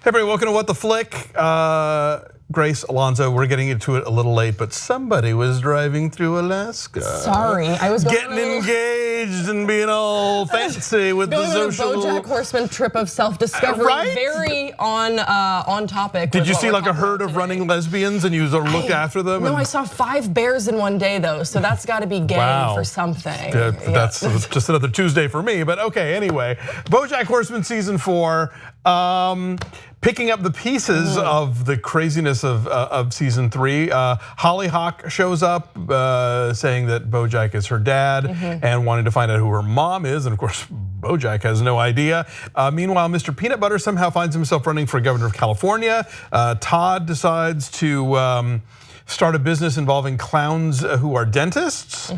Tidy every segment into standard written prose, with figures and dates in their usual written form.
everybody, welcome to What the Flick. Grace, Alonso, we're getting into it a little late, but somebody was driving through Alaska. Sorry, I was getting engaged and being all fancy with the social. Going on a Bojack Horseman trip of self-discovery, right? Very on topic. Did you see like a herd of running lesbians and you sort of looked after them? No, I saw 5 bears in one day though, so that's got to be gay for something. That's just another Tuesday for me, but okay. Anyway, Bojack Horseman season 4. Picking up the pieces of the craziness of season 3. Hollyhock shows up saying that Bojack is her dad and wanting to find out who her mom is, and of course Bojack has no idea. Meanwhile, Mr. Peanut Butter somehow finds himself running for governor of California. Todd decides to start a business involving clowns who are dentists,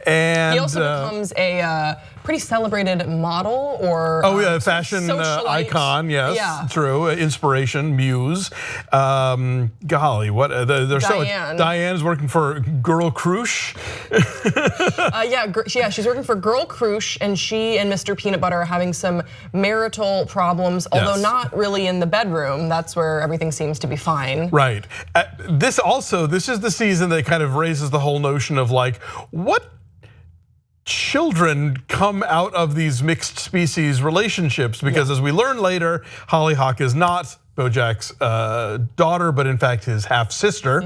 and he also becomes a pretty celebrated model or fashion icon. Yes, true. Inspiration, muse. Golly, what? They're Diane. Diane's working for Girl Crush. Yeah, she's working for Girl Crush, and she and Mr. Peanut Butter are having some marital problems, although not really in the bedroom. That's where everything seems to be fine. Right. This is the season that kind of raises the whole notion of like, what children come out of these mixed species relationships? Because as we learn later, Hollyhock is not Bojack's daughter, but in fact his half sister,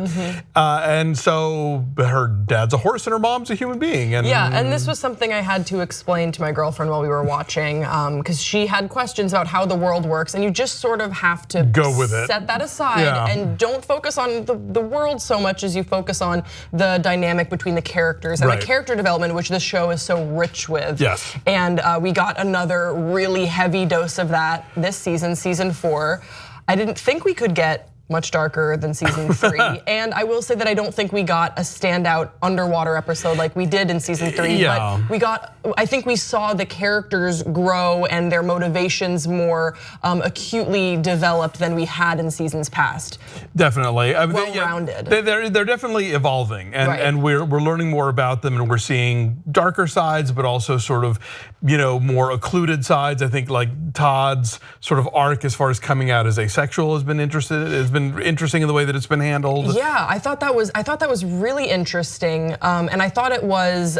and so her dad's a horse and her mom's a human being. And this was something I had to explain to my girlfriend while we were watching, because she had questions about how the world works, and you just sort of have to go with it, set that aside, and don't focus on the world so much as you focus on the dynamic between the characters and the character development, which this show is so rich with. Yes, and we got another really heavy dose of that this season, season 4. I didn't think we could get much darker than season 3, and I will say that I don't think we got a standout underwater episode like we did in season 3. But I think we saw the characters grow and their motivations more acutely developed than we had in seasons past. Definitely, well-rounded. They're definitely evolving, and we're learning more about them, and we're seeing darker sides, but also sort of more occluded sides. I think like Todd's sort of arc as far as coming out as asexual has been interesting in the way that it's been handled. Yeah, I thought that was really interesting, and I thought it was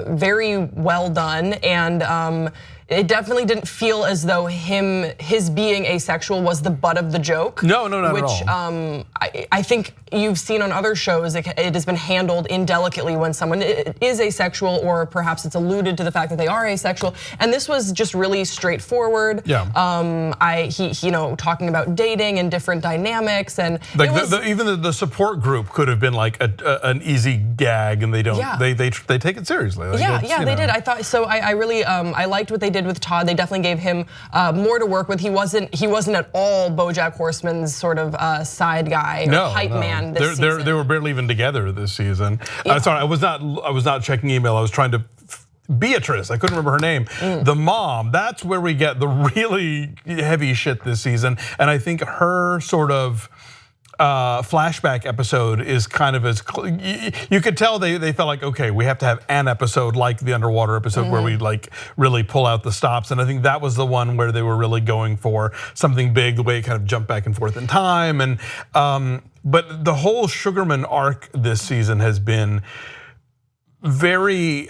very well done, and it definitely didn't feel as though his being asexual was the butt of the joke. No, not at all. Which I think you've seen on other shows, it has been handled indelicately when someone is asexual, or perhaps it's alluded to the fact that they are asexual. And this was just really straightforward. Yeah. He talking about dating and different dynamics, and like even the support group could have been like an easy gag, and they don't. Yeah. They take it seriously. Like they did. I thought so. I really I liked what they did with Todd. They definitely gave him more to work with. He wasn't at all Bojack Horseman's sort of side guy or hype man this season. They were barely even together this season. Sorry, I was not checking email. I was trying to. Beatrice, I couldn't remember her name. The mom, that's where we get the really heavy shit this season, and I think her sort of flashback episode is kind of as you could tell they felt like, okay, we have to have an episode like the underwater episode where we like really pull out the stops, and I think that was the one where they were really going for something big, the way it kind of jumped back and forth in time, and but the whole Sugarman arc this season has been very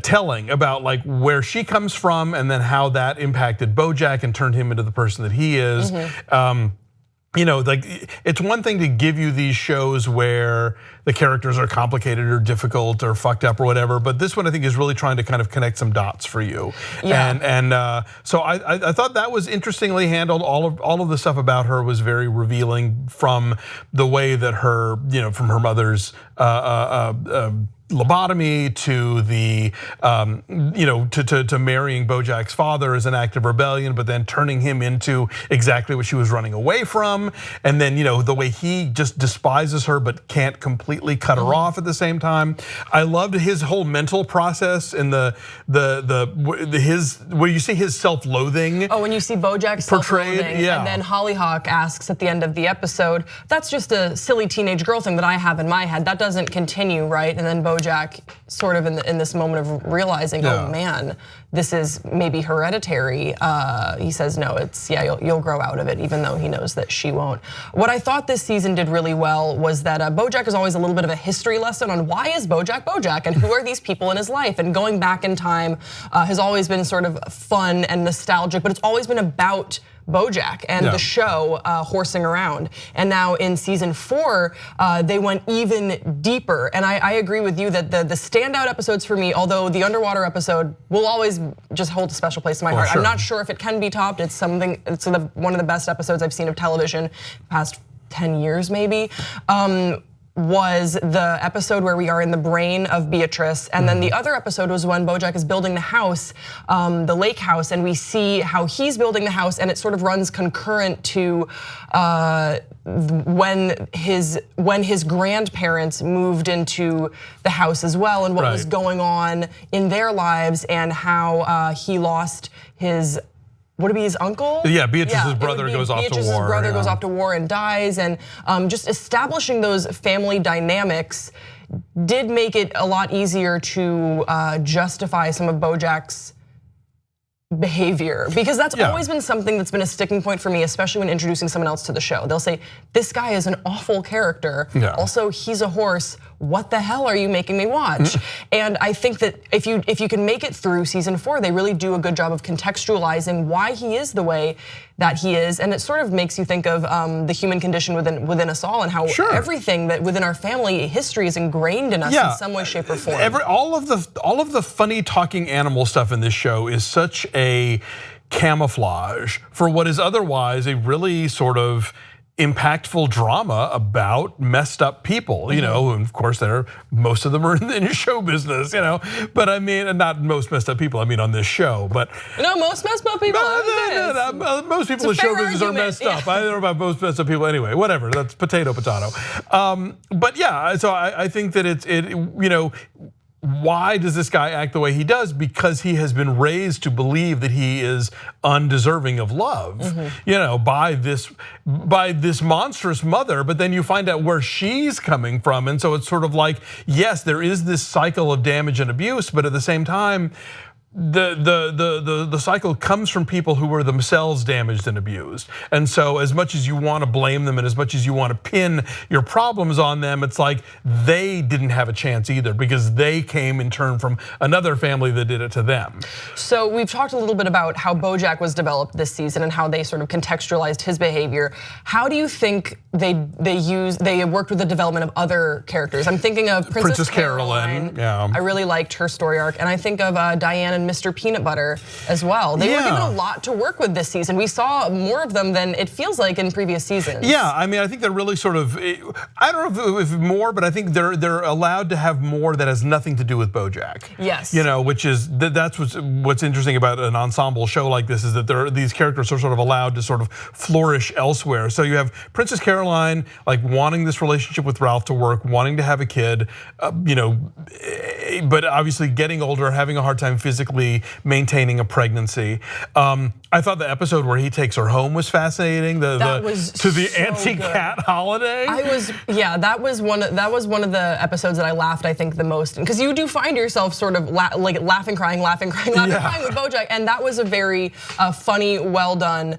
telling about like where she comes from, and then how that impacted Bojack and turned him into the person that he is. Like it's one thing to give you these shows where the characters are complicated or difficult or fucked up or whatever, but this one I think is really trying to kind of connect some dots for you. Yeah. So I thought that was interestingly handled. All of the stuff about her was very revealing, from the way that her, from her mother's lobotomy to the to marrying Bojack's father as an act of rebellion, but then turning him into exactly what she was running away from, and then the way he just despises her but can't completely cut her off at the same time. I loved his whole mental process in where you see his self-loathing. Oh, when you see Bojack's portrayed, self-loathing, and then Hollyhock asks at the end of the episode, "That's just a silly teenage girl thing that I have in my head. That doesn't continue, right?" And then Bojack sort of in this moment of realizing, oh man, this is maybe hereditary. He says, no, it's, you'll grow out of it, even though he knows that she won't. What I thought this season did really well was that Bojack is always a little bit of a history lesson on why is Bojack Bojack and who are these people in his life. And going back in time has always been sort of fun and nostalgic, but it's always been about Bojack and the show Horsin Around. And now in season 4, they went even deeper. And I agree with you that the standout episodes for me, although the underwater episode will always just hold a special place in my heart. Sure. I'm not sure if it can be topped. It's one of the best episodes I've seen of television past 10 years maybe. Was the episode where we are in the brain of Beatrice, and then the other episode was when Bojack is building the house, the lake house, and we see how he's building the house, and it sort of runs concurrent to when his grandparents moved into the house as well, and what was going on in their lives, and how he lost his. Would it be his uncle? Yeah, Beatrice's brother goes off to war. Beatrice's brother goes off to war and dies, and just establishing those family dynamics did make it a lot easier to justify some of Bojack's behavior, because that's always been something that's been a sticking point for me, especially when introducing someone else to the show. They'll say, this guy is an awful character. Also, he's a horse. What the hell are you making me watch? And I think that if you can make it through season 4, they really do a good job of contextualizing why he is the way that he is, and it sort of makes you think of the human condition within us all, and how everything that within our family history is ingrained in us in some way, shape, or form. All of the funny talking animal stuff in this show is such a camouflage for what is otherwise a really sort of impactful drama about messed up people, and of course most of them are in show business, but I mean, not most messed up people, I mean on this show, but most messed up people. Most people in show business are messed up. I don't know about most messed up people anyway, whatever, that's potato. But yeah, so I think that why does this guy act the way he does? Because he has been raised to believe that he is undeserving of love, by this monstrous mother. But then you find out where she's coming from, and so it's sort of like, yes, there is this cycle of damage and abuse, but at the same time, the cycle comes from people who were themselves damaged and abused. And so as much as you want to blame them and as much as you want to pin your problems on them, it's like they didn't have a chance either, because they came in turn from another family that did it to them. So we've talked a little bit about how Bojack was developed this season and how they sort of contextualized his behavior. How do you think they worked with the development of other characters? I'm thinking of Princess Caroline. I really liked her story arc, and I think of Diane and Mr. Peanut Butter as well. They were given a lot to work with this season. We saw more of them than it feels like in previous seasons. Yeah, I mean, I think they're really sort of, I don't know if more, but I think they're allowed to have more that has nothing to do with Bojack. Yes. Which is, that's what's interesting about an ensemble show like this, is that these characters are sort of allowed to sort of flourish elsewhere. So you have Princess Caroline like wanting this relationship with Ralph to work, wanting to have a kid, but obviously getting older, having a hard time physically maintaining a pregnancy. I thought the episode where he takes her home was fascinating. To the anti-cat holiday. That was one of the episodes that I laughed, I think, the most, because you do find yourself sort of like laughing, crying with Bojack, and that was a very funny, well done.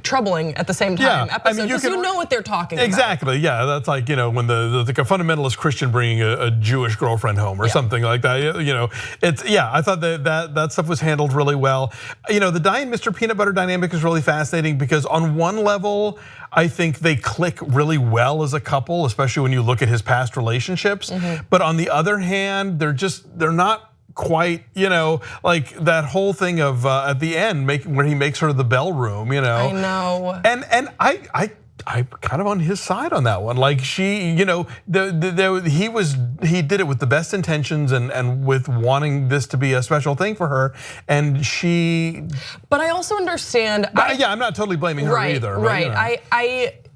Troubling at the same time episode, because you know what they're talking about. Exactly, yeah, that's like, when like a fundamentalist Christian bringing a Jewish girlfriend home or something like that. I thought that stuff was handled really well. The Diane and Mr. Peanut Butter dynamic is really fascinating, because on one level, I think they click really well as a couple, especially when you look at his past relationships. But on the other hand, they're not quite, like that whole thing of at the end where he makes her the bell room, I know. And I'm kind of on his side on that one. Like she, he did it with the best intentions and with wanting this to be a special thing for her, and she. But I also understand. I'm not totally blaming her either. Right.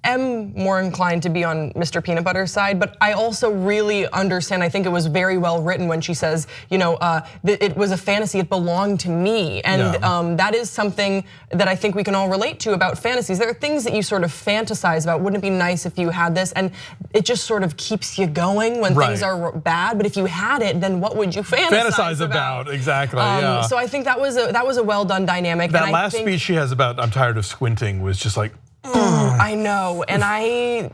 am more inclined to be on Mr. Peanut Butter's side, but I also really understand. I think it was very well written when she says, it was a fantasy, it belonged to me. And that is something that I think we can all relate to about fantasies. There are things that you sort of fantasize about. Wouldn't it be nice if you had this? And it just sort of keeps you going when things are bad. But if you had it, then what would you fantasize about? Exactly, So I think that was a well done dynamic. That last speech she has about "I'm tired of squinting" was just like. I know, and I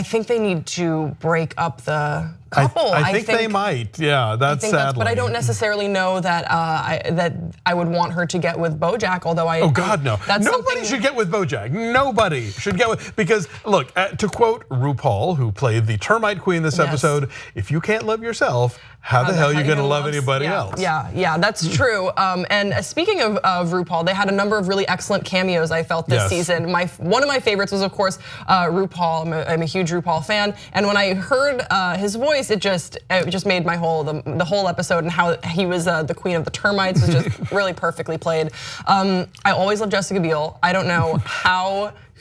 think they need to break up the couple. I think they might. Yeah, that's sadly. But I don't necessarily know that I would want her to get with Bojack. Although I. Oh God, no! Nobody should get with Bojack. Nobody should get with, because look, to quote RuPaul, who played the termite queen this episode, if you can't love yourself, how the hell are you gonna love anybody else? Yeah, that's true. And speaking of RuPaul, they had a number of really excellent cameos, I felt, this season. One of my favorites was, of course, RuPaul. I'm a huge RuPaul fan, and when I heard his voice, it just made my the whole episode, and how he was the queen of the termites was just really perfectly played. I always love Jessica Biel. I don't know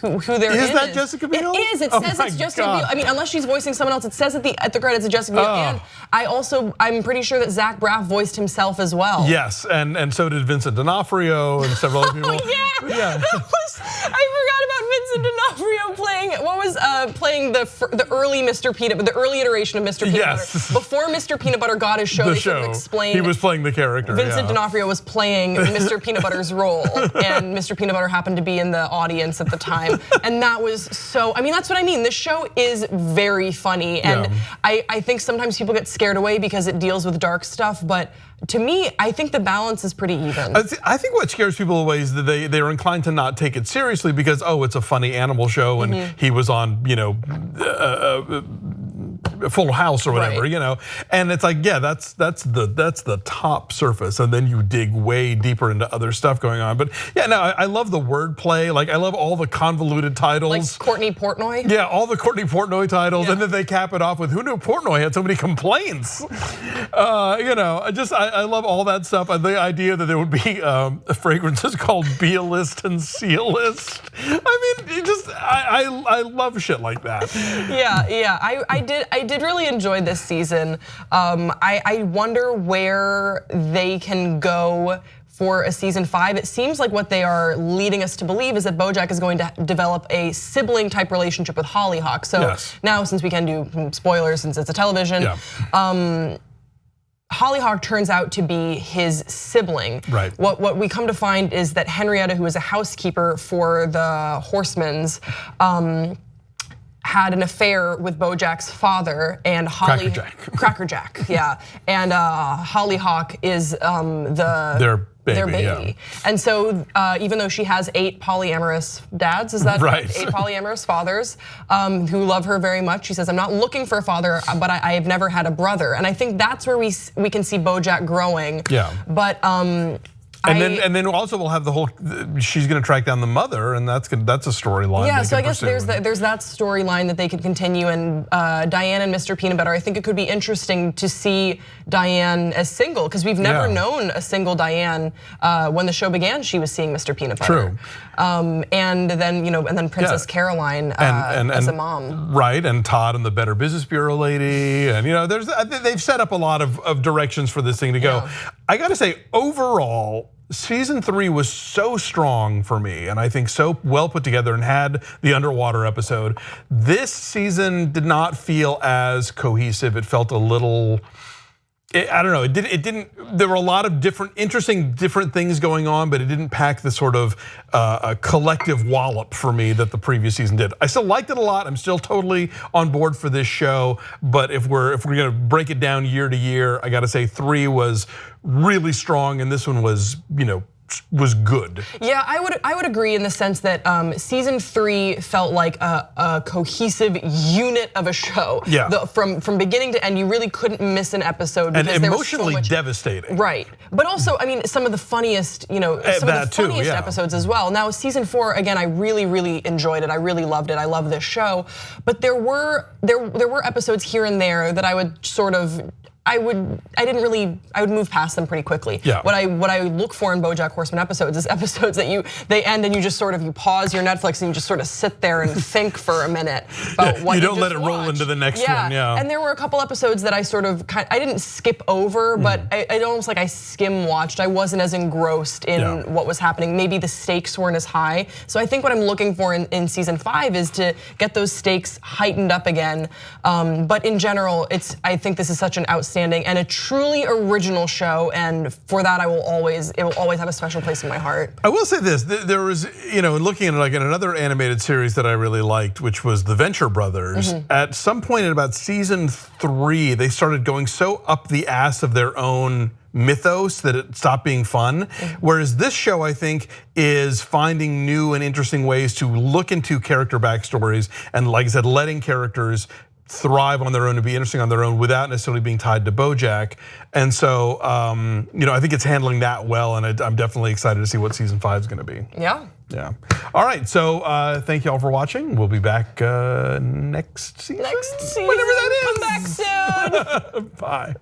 who they're in. Is that Jessica Biel? It is. It says it's Jessica Biel. I mean, unless she's voicing someone else, it says at the credits it's Jessica Biel. And I'm pretty sure that Zach Braff voiced himself as well. Yes, and so did Vincent D'Onofrio and several other people. Yeah. I forgot about Vincent D'Onofrio playing the early Mr. Peanut Butter, the early iteration of Mr. Peanut Butter. Before Mr. Peanut Butter got his show, sort of explained. He was playing the character. Vincent D'Onofrio was playing Mr. Peanut Butter's role, and Mr. Peanut Butter happened to be in the audience at the time. And that was so, that's what I mean. This show is very funny, and I think sometimes people get scared away because it deals with dark stuff, but to me, I think the balance is pretty even. I think what scares people away is that they're inclined to not take it seriously because, it's a funny animal show and he was on, Full House or whatever, and it's like, that's the top surface, and then you dig way deeper into other stuff going on. But I love the wordplay. Like, I love all the convoluted titles, like Courtney Portnoy. Yeah, all the Courtney Portnoy titles, and then they cap it off with, who knew Portnoy had so many complaints? I love all that stuff. And the idea that there would be fragrances called B-list and C-list. I love shit like that. Yeah. I did really enjoy this season. I wonder where they can go for a season 5. It seems like what they are leading us to believe is that Bojack is going to develop a sibling type relationship with Hollyhock. So now, since we can do spoilers since it's a television, Hollyhock turns out to be his sibling. Right. What we come to find is that Henrietta, who was a housekeeper for the Horsemans, had an affair with Bojack's father, and Crackerjack, yeah. And Hollyhock is their baby. And so even though she has 8 polyamorous dads, is that right? 8 polyamorous fathers who love her very much. She says, I'm not looking for a father, but I have never had a brother. And I think that's where we can see Bojack growing. Yeah. But and then also we'll have the whole, she's gonna track down the mother, and that's a storyline. Yeah, so I guess there's that storyline that they could continue. And Diane and Mr. Peanut Butter, I think it could be interesting to see Diane as single, because we've never known a single Diane. When the show began, she was seeing Mr. Peanut Butter. True. And then Princess Caroline as a mom. Right, and Todd and the Better Business Bureau lady, and they've set up a lot of directions for this thing to go. I gotta say, overall, season 3 was so strong for me, and I think so well put together, and had the underwater episode. This season did not feel as cohesive. It felt a little, I don't know, it didn't, there were a lot of interesting things going on, but it didn't pack the sort of a collective wallop for me that the previous season did. I still liked it a lot. I'm still totally on board for this show, but if we're gonna break it down year to year, I gotta say 3 was really strong, and this one was, was good. Yeah, I would agree in the sense that season 3 felt like a cohesive unit of a show. Yeah. From beginning to end, you really couldn't miss an episode, because and there emotionally was so much, devastating. Right, but also, some of the funniest, episodes as well. Now season 4, again, I really enjoyed it. I really loved it. I love this show, but there were episodes here and there that I would sort of I would move past them pretty quickly. Yeah. What I look for in BoJack Horseman episodes is episodes that they end and you just sort of, you pause your Netflix and you just sort of sit there and think for a minute about what you you don't let it roll into the next one. Yeah. And there were a couple episodes that I sort of, I didn't skip over, but I almost like I skim watched. I wasn't as engrossed in what was happening. Maybe the stakes weren't as high. So I think what I'm looking for in season 5 is to get those stakes heightened up again. But in general, I think this is such an outstanding and a truly original show, and for that it will always have a special place in my heart. I will say this: there was, looking at it like in another animated series that I really liked, which was the Venture Brothers. At some point in about season 3, they started going so up the ass of their own mythos that it stopped being fun. Whereas this show, I think, is finding new and interesting ways to look into character backstories and, like I said, letting characters thrive on their own and be interesting on their own without necessarily being tied to BoJack. And so, I think it's handling that well, and I'm definitely excited to see what season 5 is going to be. Yeah. Yeah. All right. So thank you all for watching. We'll be back next season. Next season. Whenever that is. Come back soon. Bye.